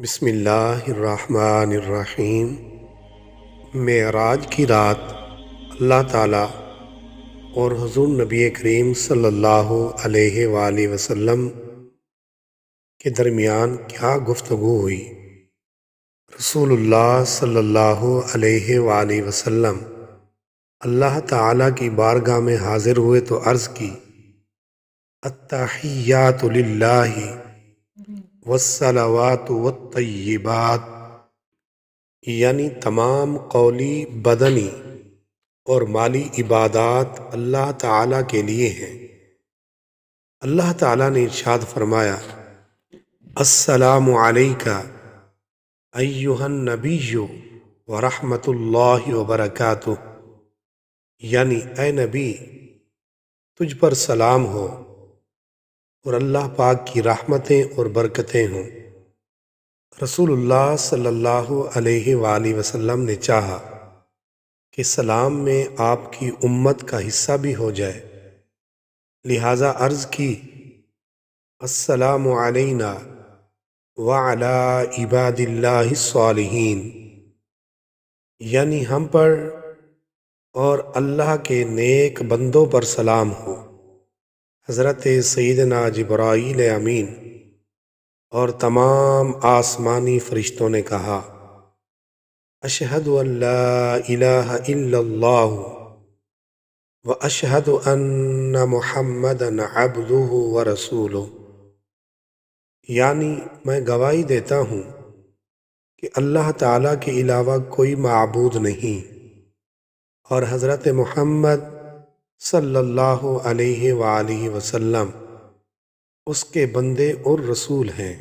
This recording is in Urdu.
بسم اللہ الرحمن الرحیم۔ معراج کی رات اللہ تعالیٰ اور حضور نبی کریم صلی اللہ علیہ وآلہ وسلم کے درمیان کیا گفتگو ہوئی۔ رسول اللہ صلی اللہ علیہ وآلہ وسلم اللہ تعالیٰ کی بارگاہ میں حاضر ہوئے تو عرض کی، التحیات للہ والصلوات والطیبات، یعنی تمام قولی، بدنی اور مالی عبادات اللہ تعالیٰ کے لیے ہیں۔ اللہ تعالیٰ نے ارشاد فرمایا، السلام علیکہ ایہا النبی ورحمۃ اللہ وبرکاتہ، یعنی اے نبی تجھ پر سلام ہو اور اللہ پاک کی رحمتیں اور برکتیں ہوں۔ رسول اللہ صلی اللہ علیہ وآلہ وسلم نے چاہا کہ سلام میں آپ کی امت کا حصہ بھی ہو جائے، لہٰذا عرض کی، السلام علینا وعلی عباد اللہ الصالحین، یعنی ہم پر اور اللہ کے نیک بندوں پر سلام ہو۔ حضرت سیدنا جبرائیل امین اور تمام آسمانی فرشتوں نے کہا، اشہد ان لا الہ الا اللہ واشہد ان محمدا عبدہ ورسولہ، یعنی میں گواہی دیتا ہوں کہ اللہ تعالیٰ کے علاوہ کوئی معبود نہیں اور حضرت محمد صلی اللہ علیہ وآلہ وسلم اس کے بندے اور رسول ہیں۔